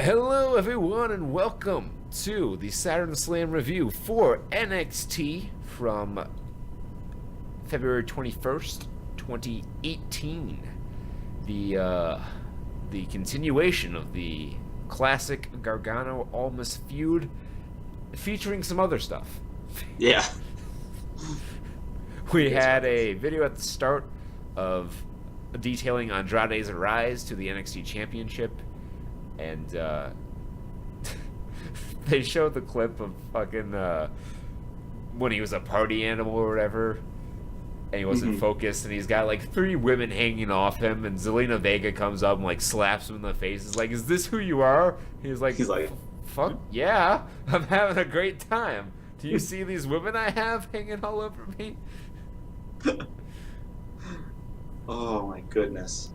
Hello, everyone, and welcome to the Saturn Slam review for NXT from February 21st, 2018. The continuation of the classic Gargano-Almas feud, featuring some other stuff. Yeah. We had a video at the start of detailing Andrade's rise to the NXT Championship, and they showed the clip of fucking when he was a party animal or whatever, and he wasn't focused, and he's got like 3 women hanging off him, and Zelina Vega comes up and like slaps him in the face. Is like, "Is this who you are?" He's like, "Fuck yeah, I'm having a great time. Do you see these women I have hanging all over me?" Oh my goodness.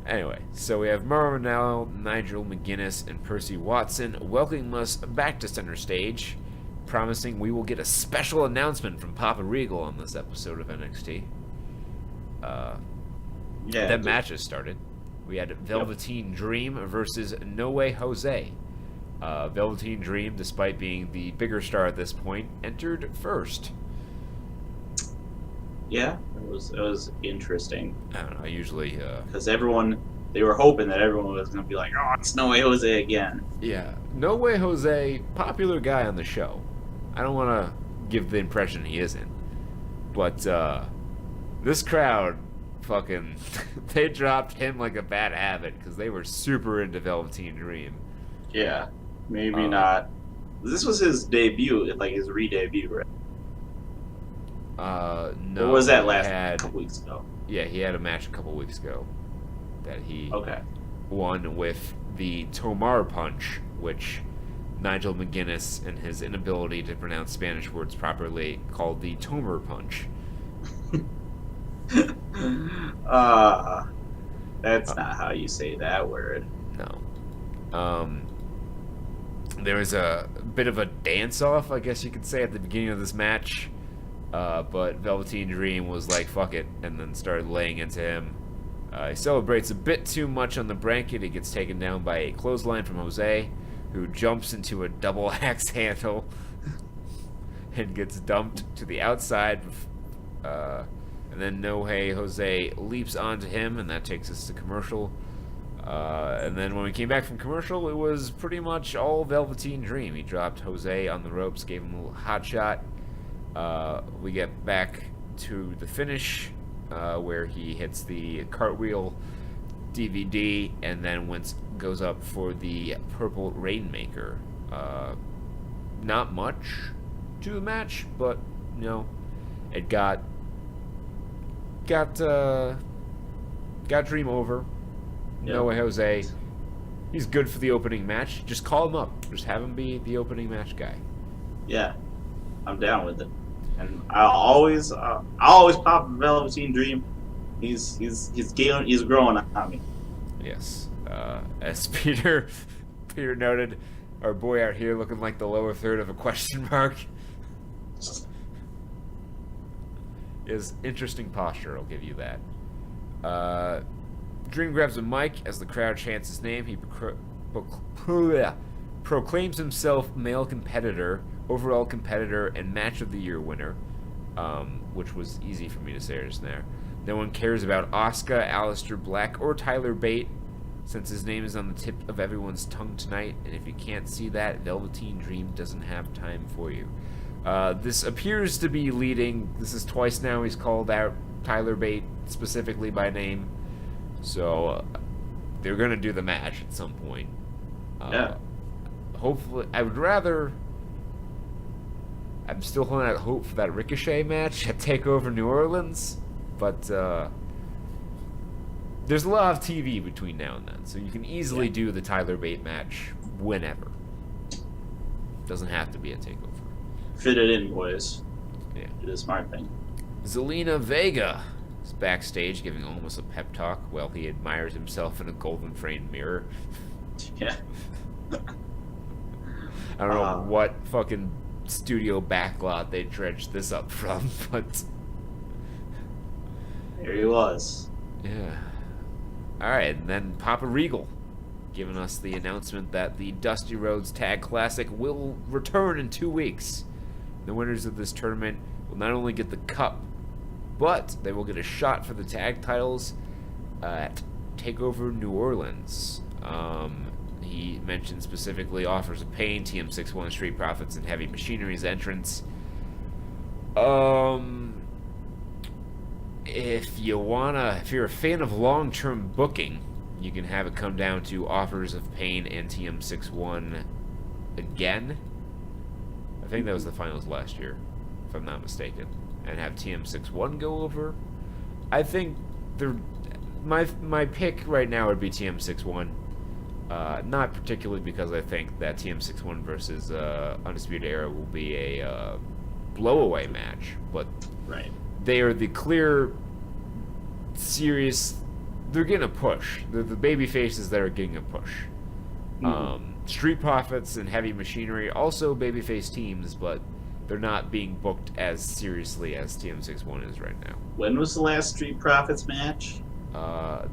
Anyway, so we have Mauro Ranallo, Nigel McGuinness, and Percy Watson welcoming us back to center stage, promising we will get a special announcement from Papa Regal on this episode of NXT. That match has started. We had Velveteen Dream versus No Way Jose. Velveteen Dream, despite being the bigger star at this point, entered first. Yeah, it was interesting. I don't know, I usually... Because they were hoping that everyone was going to be like, oh, it's No Way Jose again. Yeah. No Way Jose, popular guy on the show. I don't want to give the impression he isn't. But, this crowd, fucking... they dropped him like a bad habit, because they were super into Velveteen Dream. Yeah, maybe not. This was his debut, like his re-debut, right? No. Or was that a couple weeks ago? Yeah, he had a match a couple weeks ago that he won with the Tomar Punch, which Nigel McGuinness, and his inability to pronounce Spanish words properly, called the Tomar Punch. That's not how you say that word. No. There was a bit of a dance-off, I guess you could say, at the beginning of this match. But Velveteen Dream was like, fuck it, and then started laying into him. He celebrates a bit too much on the bracket. He gets taken down by a clothesline from Jose, who jumps into a double axe handle and gets dumped to the outside. And then No Way Jose leaps onto him, and that takes us to commercial. And then when we came back from commercial, it was pretty much all Velveteen Dream. He dropped Jose on the ropes, gave him a little hot shot. We get back to the finish, where he hits the cartwheel DVD and then goes up for the Purple Rainmaker. Not much to the match, but, you know, it got Dream over. Yep. No Way Jose. He's good for the opening match. Just call him up. Just have him be the opening match guy. Yeah, I'm down with it. And I always pop Velveteen Dream. He's growing on me. Yes. As Peter noted, our boy out here looking like the lower third of a question mark. Is interesting posture, I'll give you that. Dream grabs a mic as the crowd chants his name. He proclaims himself male competitor, overall competitor, and match of the year winner, which was easy for me to say just there. No one cares about Asuka, Aleister Black, or Tyler Bate, since his name is on the tip of everyone's tongue tonight, and if you can't see that, Velveteen Dream doesn't have time for you. This appears to be leading. This is twice now he's called out Tyler Bate specifically by name, so they're going to do the match at some point. Hopefully, I'm still holding out hope for that Ricochet match at TakeOver New Orleans, but there's a lot of TV between now and then, so you can easily do the Tyler Bate match whenever. Doesn't have to be a TakeOver. Fit it in, boys. Yeah. Do the smart thing. Zelina Vega is backstage giving almost a pep talk while he admires himself in a golden framed mirror. Yeah. I don't know what fucking studio backlot they dredged this up from, but there he was. Yeah. Alright, and then Papa Regal giving us the announcement that the Dusty Rhodes Tag Classic will return in 2 weeks. The winners of this tournament will not only get the cup, but they will get a shot for the tag titles at TakeOver New Orleans. He mentioned specifically Offers of Pain, TM61, Street Profits, and Heavy Machinery's entrance. If you're a fan of long-term booking, you can have it come down to Offers of Pain and TM61 again. I think that was the finals last year, if I'm not mistaken. And have TM61 go over. I think my pick right now would be TM61. Not particularly because I think that TM61 versus Undisputed Era will be a blowaway match, but right. They are the clear, serious. They're getting a push. They're the baby faces that are getting a push. Street Profits and Heavy Machinery also babyface teams, but they're not being booked as seriously as TM61 is right now. When was the last Street Profits match?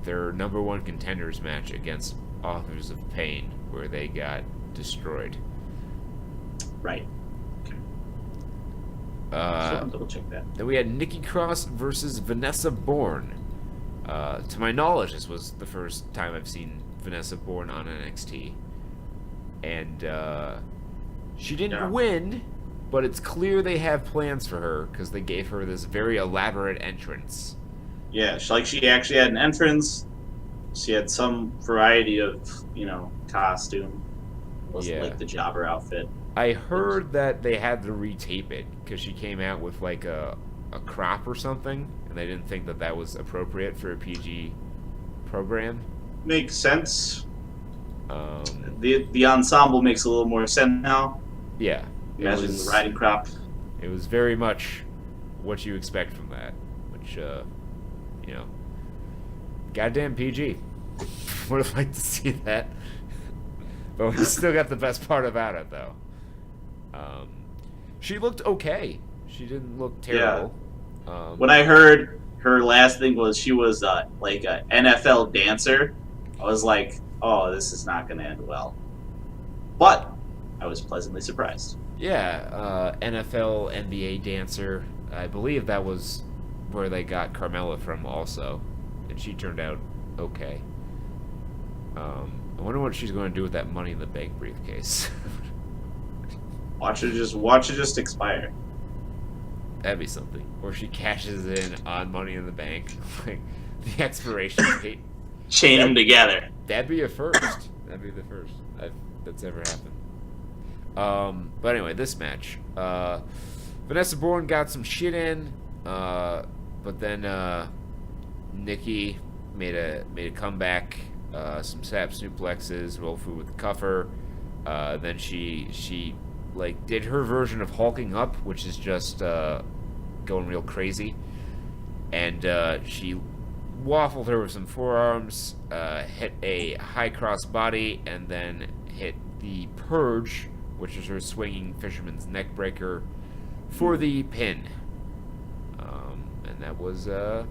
Their number one contenders match against Authors of Pain, where they got destroyed. Right. So double check that. Then we had Nikki Cross versus Vanessa Bourne. To my knowledge, this was the first time I've seen Vanessa Bourne on NXT. And she didn't win, but it's clear they have plans for her because they gave her this very elaborate entrance. Yeah, she actually had an entrance. She had some variety of, costume. It wasn't like the jobber outfit. I heard that they had to retape it because she came out with like a crop or something, and they didn't think that was appropriate for a PG program. Makes sense. The ensemble makes a little more sense now. Yeah. Imagine the riding crop. It was very much what you expect from that, which, goddamn PG. Would have liked to see that. But we still got the best part about it, though. She looked okay. She didn't look terrible. Yeah. When I heard her last thing was she was like an NFL dancer, I was like, oh, this is not going to end well. But I was pleasantly surprised. Yeah, NFL, NBA dancer. I believe that was where they got Carmella from also. And she turned out okay. I wonder what she's going to do with that Money in the Bank briefcase. Watch it just expire. That'd be something. Or she cashes in on Money in the Bank. Like, the expiration date. Chain them together. That'd be a first. That'd be the first that's ever happened. But anyway, this match. Vanessa Bourne got some shit in, but then Nikki made a comeback. Some sap suplexes, roll through with the cuffer. Then she like did her version of hulking up, which is just going real crazy. And she waffled her with some forearms, hit a high cross body, and then hit the purge, which is her swinging fisherman's neck breaker, for the pin. And that was it.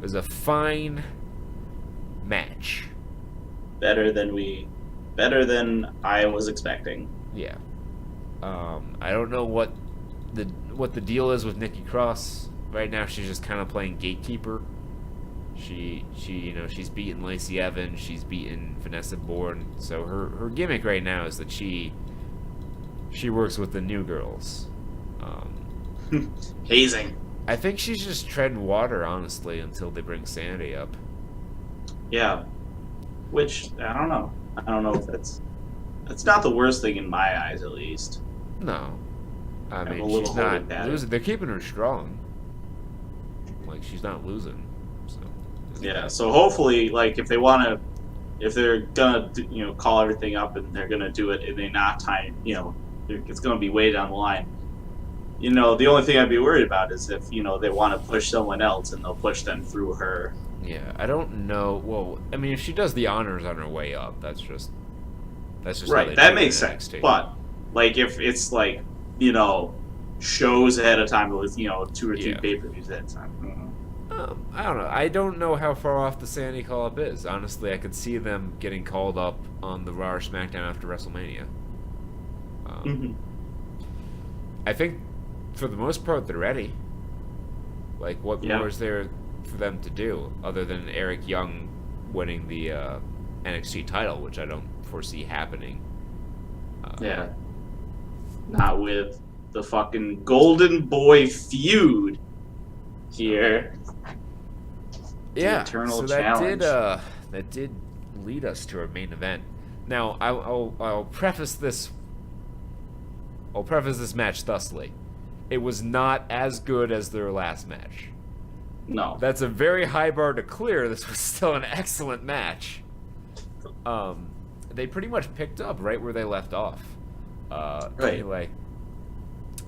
It was a fine match. Better than I was expecting. Yeah. I don't know what the deal is with Nikki Cross. Right now she's just kind of playing gatekeeper. She's beaten Lacey Evans, she's beaten Vanessa Bourne. So her gimmick right now is that she works with the new girls. Hazing. I think she's just treading water, honestly, until they bring Sanity up. Yeah. Which, I don't know. I don't know if that's not the worst thing in my eyes, at least. No. I mean, she's not losing. They're keeping her strong. Like, she's not losing. So. Yeah, so hopefully, like, if they're gonna, call everything up and they're gonna do it in a not time, it's gonna be way down the line. The only thing I'd be worried about is if, they want to push someone else and they'll push them through her. Yeah, I don't know. Well, I mean, if she does the honors on her way up, that's just right. That makes sense. but like if it's like shows ahead of time with 2 or 3 pay-per-views at a time. I don't know. I don't know how far off the Sandy call-up is. Honestly, I could see them getting called up on the Raw or SmackDown after WrestleMania. Mm-hmm. I think, for the most part, they're ready. Like, what more is there for them to do other than Eric Young winning the NXT title, which I don't foresee happening. Yeah. Not with the fucking Golden Boy feud here. Yeah, Eternal so challenge. that did lead us to our main event. Now, I'll preface this match thusly. It was not as good as their last match. No. That's a very high bar to clear. This was still an excellent match. They pretty much picked up right where they left off. Right. They, like,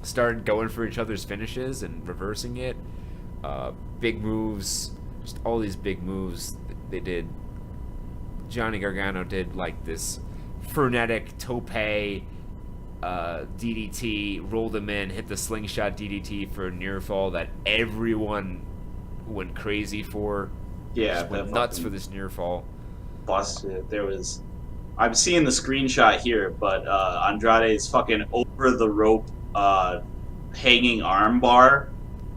started going for each other's finishes and reversing it. Big moves, just all these big moves they did. Johnny Gargano did, like, this frenetic tope DDT, rolled him in, hit the slingshot DDT for a near fall that everyone went crazy for. Yeah, just went nuts for this near fall. Busted. I'm seeing the screenshot here, but Andrade's fucking over the rope hanging arm bar,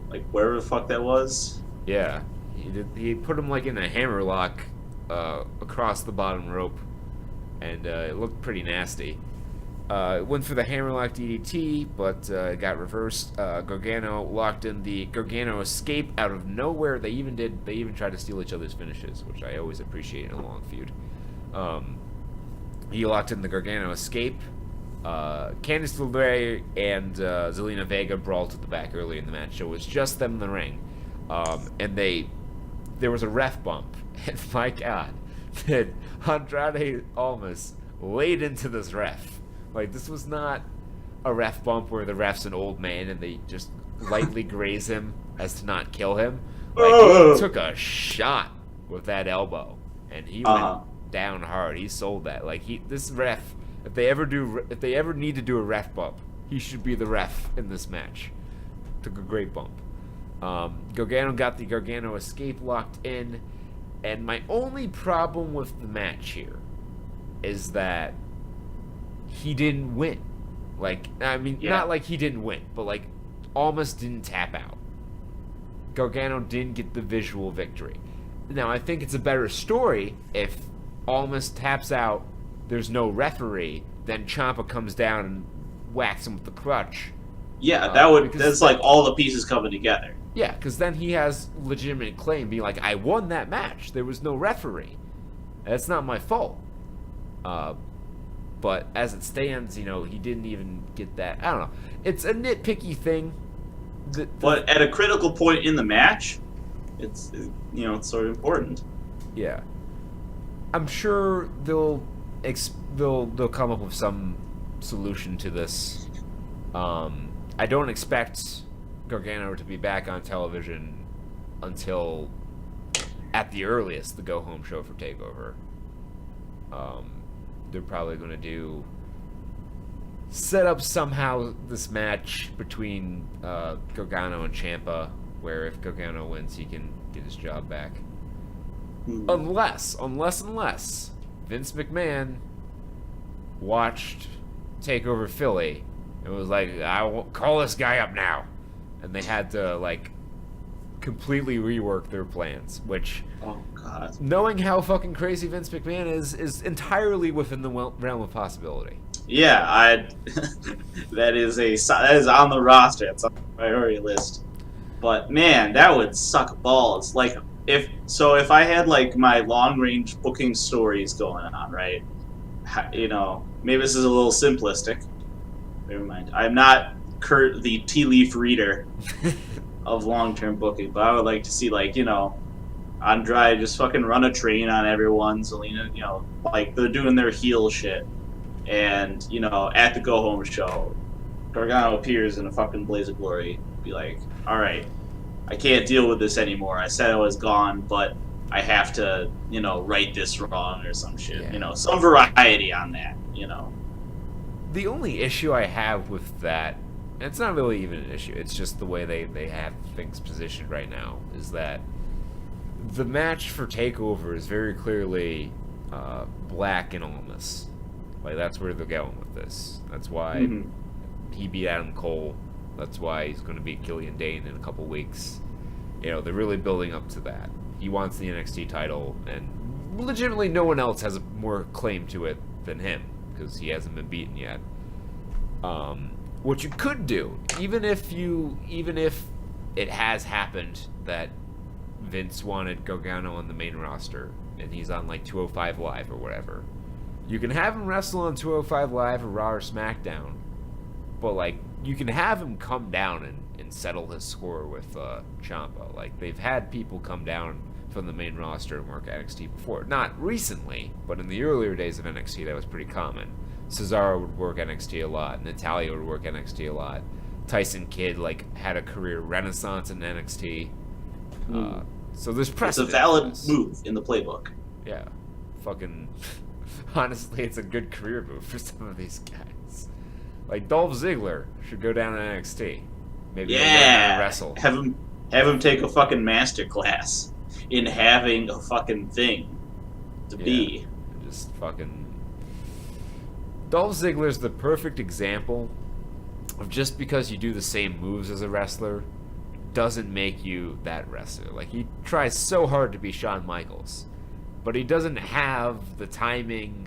like wherever the fuck that was. Yeah, he put him like in a hammerlock across the bottom rope, and it looked pretty nasty. Went for the hammerlock DDT, but got reversed. Gargano locked in the Gargano escape out of nowhere. They even tried to steal each other's finishes, which I always appreciate in a long feud. He locked in the Gargano escape. Candice LeRae and Zelina Vega brawled to the back early in the match. So it was just them in the ring, and there was a ref bump, and my God, did Andrade almost laid into this ref. Like, this was not a ref bump where the ref's an old man and they just lightly graze him as to not kill him. Like, he took a shot with that elbow, and he went down hard. He sold that. Like, this ref, if they ever need to do a ref bump, he should be the ref in this match. Took a great bump. Gargano got the Gargano escape locked in, and my only problem with the match here is that he didn't win. Like, I mean, not like he didn't win, but like almost didn't tap out. Gargano didn't get the visual victory. Now, I think it's a better story if Almas taps out, there's no referee, then Ciampa comes down and whacks him with the crutch. Yeah, that's like all the pieces coming together. Yeah, because then he has legitimate claim, being like, I won that match. There was no referee. That's not my fault. But as it stands, he didn't even get that. I don't know. It's a nitpicky thing. But at a critical point in the match, it's sort of important. Yeah, I'm sure they'll come up with some solution to this. I don't expect Gargano to be back on television until, at the earliest, the Go Home show for TakeOver. They're probably going to set up somehow this match between Gargano and Ciampa, where if Gargano wins, he can get his job back. Unless Vince McMahon watched TakeOver Philly and was like, I won't call this guy up now. And they had to, like, completely rework their plans, which, oh God, knowing how fucking crazy Vince McMahon is entirely within the realm of possibility. Yeah, that is on the roster. It's on the priority list. But man, that would suck balls. Like, if I had like my long range booking stories going on, right? Maybe this is a little simplistic. Never mind. I'm not Kurt, the tea leaf reader of long-term booking, but I would like to see, like, Andrade just fucking run a train on everyone. Zelina, like, they're doing their heel shit, and at the Go Home show, Gargano appears in a fucking blaze of glory. Be like, all right, I can't deal with this anymore. I said I was gone, but I have to, right this wrong or some shit. Yeah. Some variety on that. The only issue I have with that, and it's not really even an issue, it's just the way they have things positioned right now, is that the match for TakeOver is very clearly Black and Almas. Like, that's where they're going with this. That's why he beat Adam Cole. That's why he's going to beat Killian Dane in a couple weeks. You know, they're really building up to that. He wants the NXT title, and legitimately no one else has a more claim to it than him, because he hasn't been beaten yet. What you could do, even if it has happened that Vince wanted Gargano on the main roster, and he's on like 205 Live or whatever, you can have him wrestle on 205 Live or Raw or SmackDown, but like you can have him come down and settle his score with Ciampa. Like, they've had people come down from the main roster and work NXT before. Not recently, but in the earlier days of NXT, that was pretty common. Cesaro would work NXT a lot. Natalya would work NXT a lot. Tyson Kidd had a career renaissance in NXT. So there's precedent. It's a valid move in the playbook. Yeah. Fucking... Honestly, it's a good career move for some of these guys. Like, Dolph Ziggler should go down to NXT. Maybe learn how to wrestle. Have him take a fucking master class in having a fucking thing to be. Just fucking... Dolph Ziggler's the perfect example of just because you do the same moves as a wrestler doesn't make you that wrestler. Like, he tries so hard to be Shawn Michaels, but he doesn't have the timing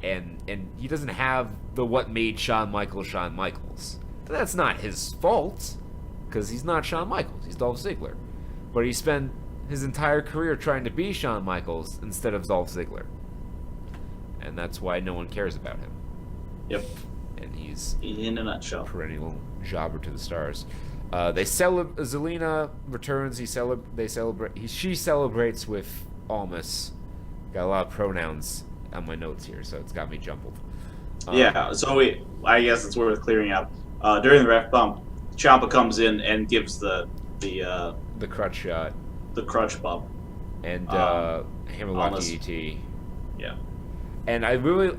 and he doesn't have the what made Shawn Michaels. But that's not his fault, because he's not Shawn Michaels. He's Dolph Ziggler. But he spent his entire career trying to be Shawn Michaels instead of Dolph Ziggler. And that's why no one cares about him. Yep. And he's in a nutshell. Perennial jobber to the stars. Zelina returns. She celebrates with Almas. Got a lot of pronouns on my notes here, so it's got me jumbled. So I guess it's worth clearing up. During the ref bump, Ciampa comes in and gives the crutch shot, the crutch bump, and hammerlock DDT. Yeah. And I really,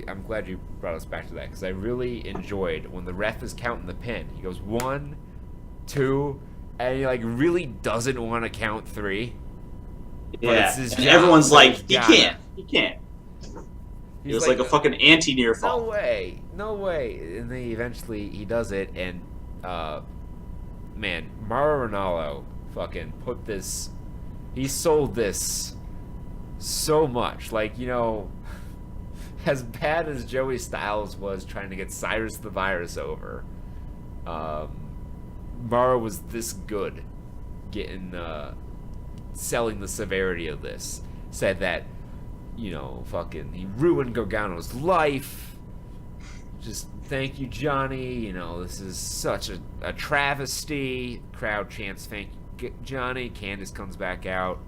I'm glad you brought us back to that, because I really enjoyed when the ref is counting the pin. He goes 1, 2, and he really doesn't want to count 3. Yeah, and everyone's like, he can't. It's like a fucking anti-near fall. No way. And then eventually he does it, and man, Mauro Ranallo fucking put this. He sold this so much. As bad as Joey Styles was trying to get Cyrus the Virus over, Mauro was this good getting selling the severity of this. Said that, fucking he ruined Gargano's life. Just thank you, Johnny. This is such a travesty. Crowd chants thank you, Johnny. Candice comes back out.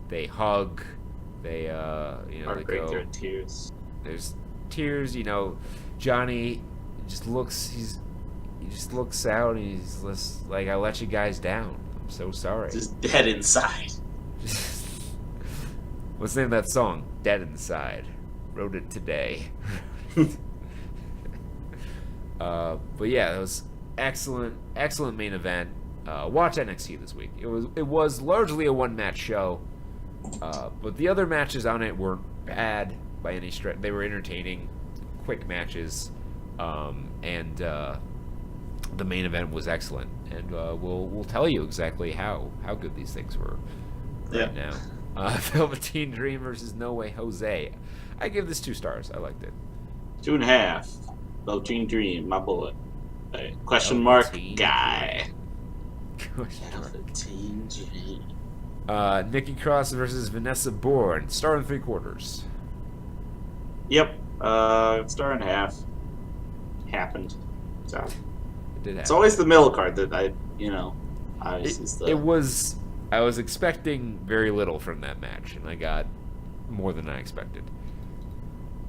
They hug. They they go. There are tears. There's tears. Johnny just looks. He just looks out. And he's just like, I let you guys down. I'm so sorry. Just dead inside. What's the name of that song? Dead Inside. Wrote it today. But yeah, it was excellent main event. Watch NXT this week. It was largely a one-match show, but the other matches on it weren't bad by any stretch. They were entertaining, quick matches, and the main event was excellent. And we'll tell you exactly how good these things were right now. Velveteen Dream versus No Way Jose. I give this 2 stars. I liked it. 2.5. Velveteen Dream, my boy. Question mark guy. Velveteen Dream. Nikki Cross versus Vanessa Bourne. Star and 3/4. Yep. Star and a half. Happened. So It did happen. it's always the middle card that I was expecting very little from that match, and I got more than I expected.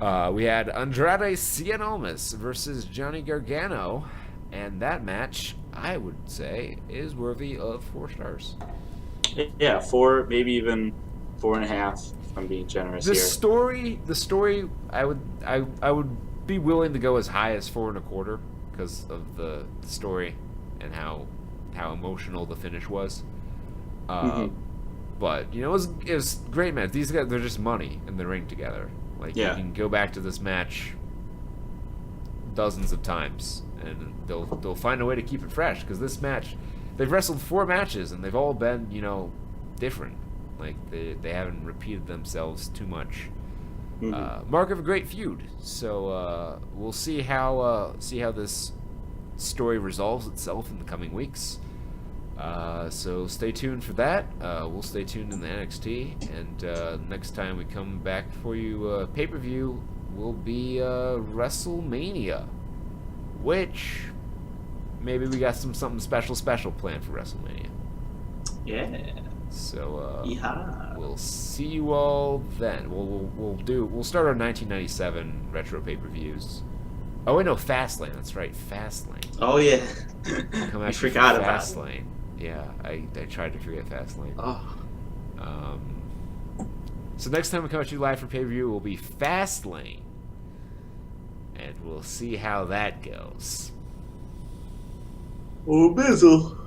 We had Andrade Cien Almas versus Johnny Gargano, and that match, I would say, is worthy of 4 stars. Yeah, 4, maybe even 4.5. If I'm being generous here. The story, I would be willing to go as high as 4.25 because of the story and how emotional the finish was. But But it was great match. These guys, they're just money in the ring together. Like you can go back to this match dozens of times, and they'll find a way to keep it fresh. Because this match, they've wrestled 4 matches, and they've all been different. Like they haven't repeated themselves too much. Mark of a great feud. So we'll see how this story resolves itself in the coming weeks. So stay tuned for that. We'll stay tuned in the NXT, and next time we come back for you pay-per-view will be WrestleMania, which maybe we got something special planned for WrestleMania. Yeah. So we'll see you all then. We'll start our 1997 retro pay-per-views. Oh wait, no, Fastlane. That's right, Fastlane. Oh yeah. Come I forgot about Fastlane. Yeah, I tried to forget Fastlane. Oh. So next time we come at you live for pay-per-view will be Fastlane, and we'll see how that goes. Oh, Bizzle.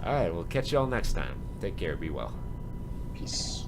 All right, we'll catch y'all next time. Take care. Be well. Peace.